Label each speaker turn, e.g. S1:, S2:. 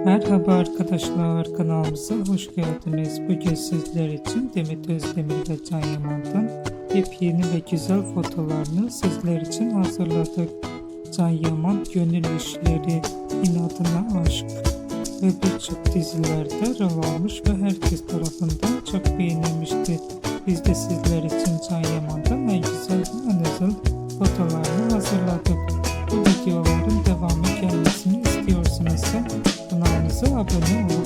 S1: Merhaba arkadaşlar, kanalımıza hoş geldiniz. Bugün sizler için Demet Özdemir ve Can Yaman'dan yepyeni ve güzel fotolarını sizler için hazırladık. Can Yaman Gönül İşleri, İnadına Aşk ve birçok dizilerde rol almış ve herkes tarafından çok beğenilmişti. Biz de sizler için Can Yaman'dan en güzel ve en özel fotolarını hazırladık. Bu videoların devamı gelmesini istiyorsanız kanalımıza abone olun.